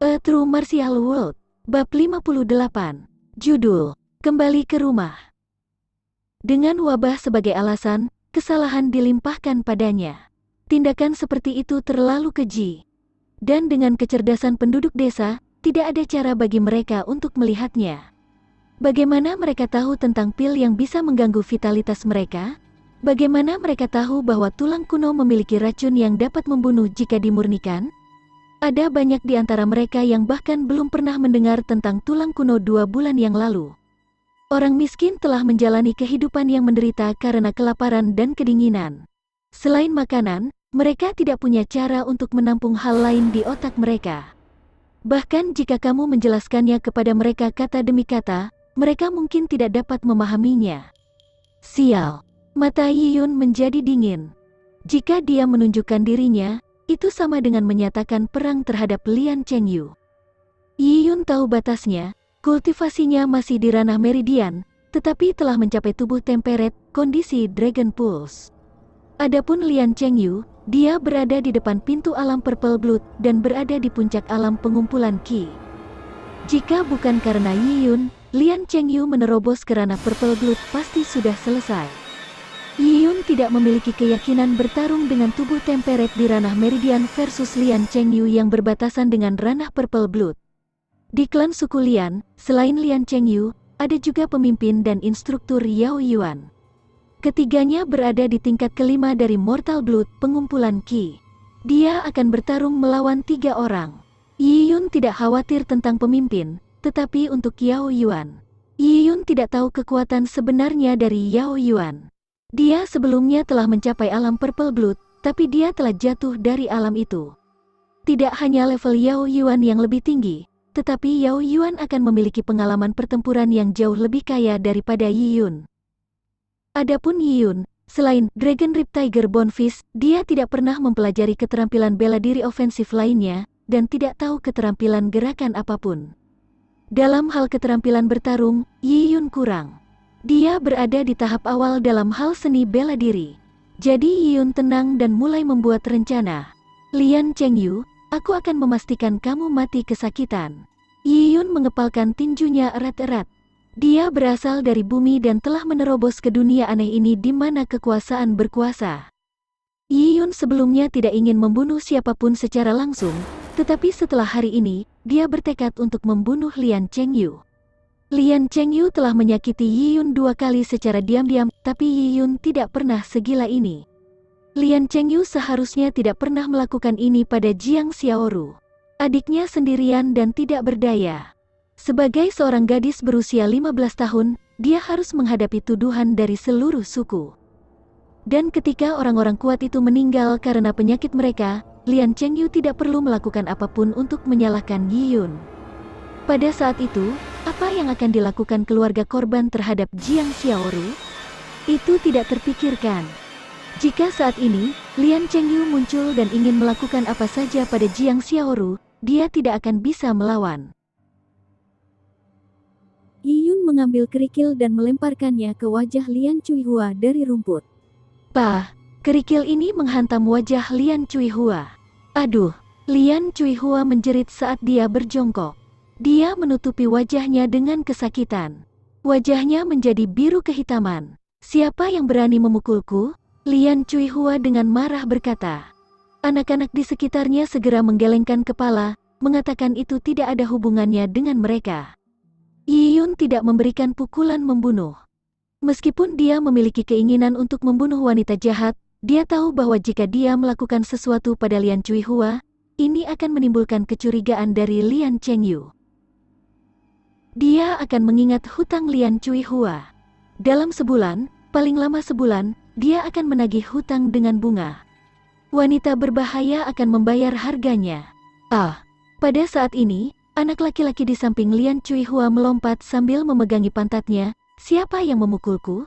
A True Martial World, Bab 58, Judul, Kembali ke Rumah. Dengan wabah sebagai alasan, kesalahan dilimpahkan padanya. Tindakan seperti itu terlalu keji. Dan dengan kecerdasan penduduk desa, tidak ada cara bagi mereka untuk melihatnya. Bagaimana mereka tahu tentang pil yang bisa mengganggu vitalitas mereka? Bagaimana mereka tahu bahwa tulang kuno memiliki racun yang dapat membunuh jika dimurnikan? Ada banyak di antara mereka yang bahkan belum pernah mendengar tentang tulang kuno 2 bulan yang lalu. Orang miskin telah menjalani kehidupan yang menderita karena kelaparan dan kedinginan. Selain makanan, mereka tidak punya cara untuk menampung hal lain di otak mereka. Bahkan jika kamu menjelaskannya kepada mereka kata demi kata, mereka mungkin tidak dapat memahaminya. Sial, mata Yiyun menjadi dingin. Jika dia menunjukkan dirinya, itu sama dengan menyatakan perang terhadap Lian Chengyu. Yiyun tahu batasnya, kultivasinya masih di ranah meridian, tetapi telah mencapai tubuh temperate, kondisi Dragon Pulse. Adapun Lian Chengyu, dia berada di depan pintu alam Purple Blood dan berada di puncak alam pengumpulan Qi. Jika bukan karena Yiyun, Lian Chengyu menerobos ke ranah Purple Blood pasti sudah selesai. Yiyun tidak memiliki keyakinan bertarung dengan tubuh temperate di ranah meridian versus Lian Chengyu yang berbatasan dengan ranah Purple Blood. Di klan suku Lian, selain Lian Chengyu, ada juga pemimpin dan instruktur Yao Yuan. Ketiganya berada di tingkat kelima dari Mortal Blood pengumpulan Qi. Dia akan bertarung melawan 3 orang. Yiyun tidak khawatir tentang pemimpin, tetapi untuk Yao Yuan, Yiyun tidak tahu kekuatan sebenarnya dari Yao Yuan. Dia sebelumnya telah mencapai alam Purple Blood, tapi dia telah jatuh dari alam itu. Tidak hanya level Yao Yuan yang lebih tinggi, tetapi Yao Yuan akan memiliki pengalaman pertempuran yang jauh lebih kaya daripada Yiyun. Adapun Yiyun, selain Dragon Rip Tiger Bonefish, dia tidak pernah mempelajari keterampilan bela diri ofensif lainnya, dan tidak tahu keterampilan gerakan apapun. Dalam hal keterampilan bertarung, Yiyun kurang. Dia berada di tahap awal dalam hal seni bela diri. Jadi Yiyun tenang dan mulai membuat rencana. Lian Chengyu, aku akan memastikan kamu mati kesakitan. Yiyun mengepalkan tinjunya erat-erat. Dia berasal dari bumi dan telah menerobos ke dunia aneh ini di mana kekuasaan berkuasa. Yiyun sebelumnya tidak ingin membunuh siapapun secara langsung, tetapi setelah hari ini, dia bertekad untuk membunuh Lian Chengyu. Lian Chengyu telah menyakiti Yiyun 2 kali secara diam-diam, tapi Yiyun tidak pernah segila ini. Lian Chengyu seharusnya tidak pernah melakukan ini pada Jiang Xiaoru. Adiknya sendirian dan tidak berdaya. Sebagai seorang gadis berusia 15 tahun, dia harus menghadapi tuduhan dari seluruh suku. Dan ketika orang-orang kuat itu meninggal karena penyakit mereka, Lian Chengyu tidak perlu melakukan apapun untuk menyalahkan Yiyun. Pada saat itu, apa yang akan dilakukan keluarga korban terhadap Jiang Xiaoru? Itu tidak terpikirkan. Jika saat ini, Lian Chengyu muncul dan ingin melakukan apa saja pada Jiang Xiaoru, dia tidak akan bisa melawan. Yiyun mengambil kerikil dan melemparkannya ke wajah Lian Cuihua dari rumput. Pah, kerikil ini menghantam wajah Lian Cuihua. Aduh, Lian Cuihua menjerit saat dia berjongkok. Dia menutupi wajahnya dengan kesakitan. Wajahnya menjadi biru kehitaman. Siapa yang berani memukulku? Lian Cuihua dengan marah berkata. Anak-anak di sekitarnya segera menggelengkan kepala, mengatakan itu tidak ada hubungannya dengan mereka. Yiyun tidak memberikan pukulan membunuh. Meskipun dia memiliki keinginan untuk membunuh wanita jahat, dia tahu bahwa jika dia melakukan sesuatu pada Lian Cuihua, ini akan menimbulkan kecurigaan dari Lian Chengyu. Dia akan mengingat hutang Lian Cuihua. Dalam sebulan, paling lama sebulan, dia akan menagih hutang dengan bunga. Wanita berbahaya akan membayar harganya. Pada saat ini, anak laki-laki di samping Lian Cuihua melompat sambil memegangi pantatnya. Siapa yang memukulku?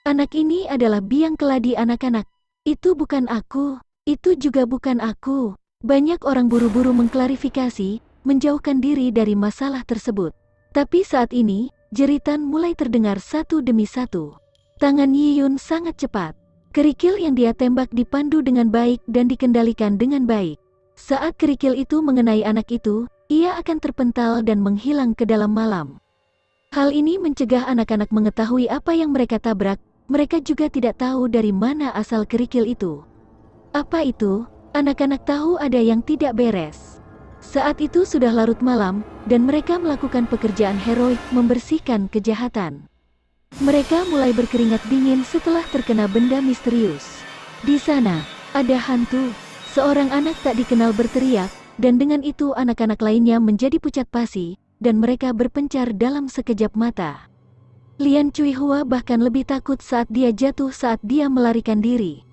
Anak ini adalah biang keladi anak-anak. Itu bukan aku. Itu juga bukan aku. Banyak orang buru-buru mengklarifikasi, menjauhkan diri dari masalah tersebut. Tapi saat ini, jeritan mulai terdengar satu demi satu. Tangan Yiyun sangat cepat. Kerikil yang dia tembak dipandu dengan baik dan dikendalikan dengan baik. Saat kerikil itu mengenai anak itu, ia akan terpental dan menghilang ke dalam malam. Hal ini mencegah anak-anak mengetahui apa yang mereka tabrak. Mereka juga tidak tahu dari mana asal kerikil itu. Apa itu? Anak-anak tahu ada yang tidak beres. Saat itu sudah larut malam, dan mereka melakukan pekerjaan heroik membersihkan kejahatan. Mereka mulai berkeringat dingin setelah terkena benda misterius. Di sana, ada hantu. Seorang anak tak dikenal berteriak, dan dengan itu anak-anak lainnya menjadi pucat pasi, dan mereka berpencar dalam sekejap mata. Lian Cuihua bahkan lebih takut saat dia jatuh saat dia melarikan diri.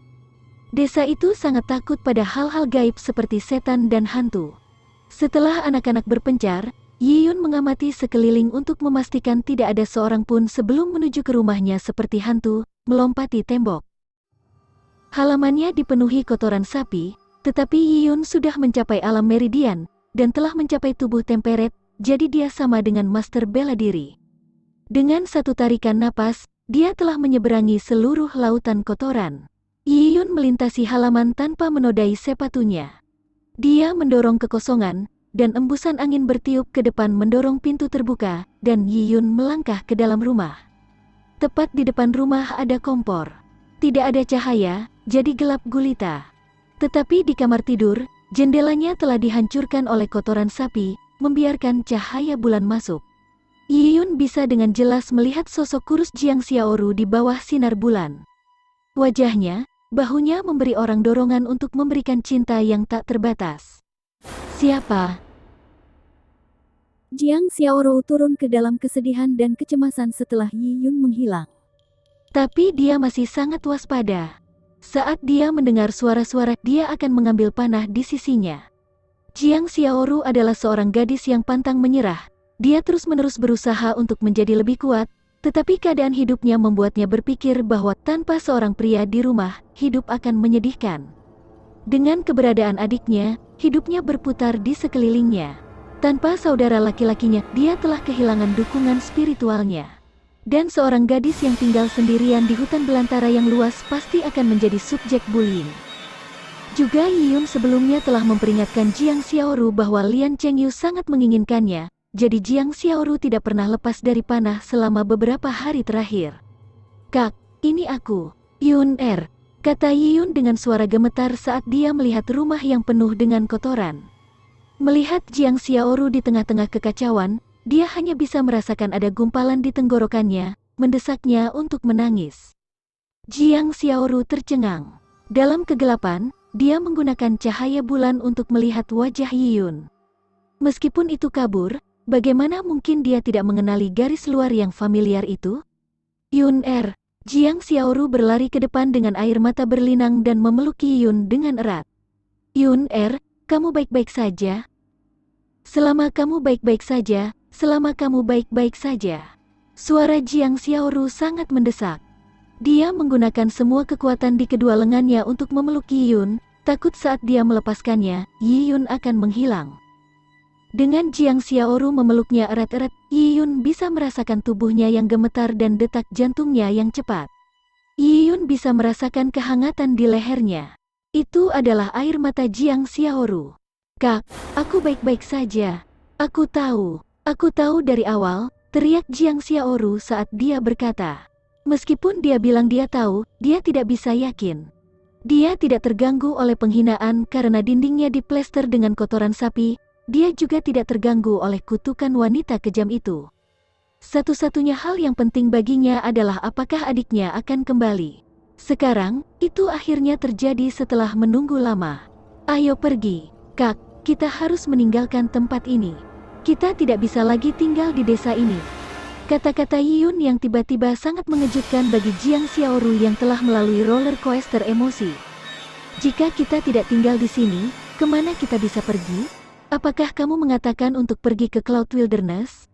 Desa itu sangat takut pada hal-hal gaib seperti setan dan hantu. Setelah anak-anak berpencar, Yiyun mengamati sekeliling untuk memastikan tidak ada seorang pun sebelum menuju ke rumahnya seperti hantu, melompati tembok. Halamannya dipenuhi kotoran sapi, tetapi Yiyun sudah mencapai alam meridian, dan telah mencapai tubuh temperet, jadi dia sama dengan master bela diri. Dengan satu tarikan napas, dia telah menyeberangi seluruh lautan kotoran. Yiyun melintasi halaman tanpa menodai sepatunya. Dia mendorong kekosongan, dan embusan angin bertiup ke depan mendorong pintu terbuka, dan Yiyun melangkah ke dalam rumah. Tepat di depan rumah ada kompor. Tidak ada cahaya, jadi gelap gulita. Tetapi di kamar tidur, jendelanya telah dihancurkan oleh kotoran sapi, membiarkan cahaya bulan masuk. Yiyun bisa dengan jelas melihat sosok kurus Jiang Xiaoru di bawah sinar bulan. Wajahnya, bahunya memberi orang dorongan untuk memberikan cinta yang tak terbatas. Siapa? Jiang Xiaoru turun ke dalam kesedihan dan kecemasan setelah Yiyun menghilang. Tapi dia masih sangat waspada. Saat dia mendengar suara-suara, dia akan mengambil panah di sisinya. Jiang Xiaoru adalah seorang gadis yang pantang menyerah. Dia terus-menerus berusaha untuk menjadi lebih kuat, tetapi keadaan hidupnya membuatnya berpikir bahwa tanpa seorang pria di rumah, hidup akan menyedihkan. Dengan keberadaan adiknya, hidupnya berputar di sekelilingnya. Tanpa saudara laki-lakinya, dia telah kehilangan dukungan spiritualnya. Dan seorang gadis yang tinggal sendirian di hutan belantara yang luas pasti akan menjadi subjek bullying. Juga Yiyun sebelumnya telah memperingatkan Jiang Xiaoru bahwa Lian Chengyu sangat menginginkannya. Jadi Jiang Xiaoru tidak pernah lepas dari panah selama beberapa hari terakhir. "Kak, ini aku, Yun Er," kata Yiyun dengan suara gemetar saat dia melihat rumah yang penuh dengan kotoran. Melihat Jiang Xiaoru di tengah-tengah kekacauan, dia hanya bisa merasakan ada gumpalan di tenggorokannya, mendesaknya untuk menangis. Jiang Xiaoru tercengang. Dalam kegelapan, dia menggunakan cahaya bulan untuk melihat wajah Yiyun. Meskipun itu kabur, bagaimana mungkin dia tidak mengenali garis luar yang familiar itu? "Yun Er," Jiang Xiaoru berlari ke depan dengan air mata berlinang dan memeluk Yiyun dengan erat. "Yun Er, kamu baik-baik saja? Selama kamu baik-baik saja, selama kamu baik-baik saja." Suara Jiang Xiaoru sangat mendesak. Dia menggunakan semua kekuatan di kedua lengannya untuk memeluk Yiyun, takut saat dia melepaskannya, Yiyun akan menghilang. Dengan Jiang Xiaoru memeluknya erat-erat, Yiyun bisa merasakan tubuhnya yang gemetar dan detak jantungnya yang cepat. Yiyun bisa merasakan kehangatan di lehernya. Itu adalah air mata Jiang Xiaoru. "Kak, aku baik-baik saja. Aku tahu dari awal," teriak Jiang Xiaoru saat dia berkata. Meskipun dia bilang dia tahu, dia tidak bisa yakin. Dia tidak terganggu oleh penghinaan karena dindingnya diplester dengan kotoran sapi. Dia juga tidak terganggu oleh kutukan wanita kejam itu. Satu-satunya hal yang penting baginya adalah apakah adiknya akan kembali. Sekarang, itu akhirnya terjadi setelah menunggu lama. "Ayo pergi, Kak, kita harus meninggalkan tempat ini. Kita tidak bisa lagi tinggal di desa ini." Kata-kata Yiyun yang tiba-tiba sangat mengejutkan bagi Jiang Xiaoru yang telah melalui roller coaster emosi. "Jika kita tidak tinggal di sini, kemana kita bisa pergi? Apakah kamu mengatakan untuk pergi ke Cloud Wilderness?"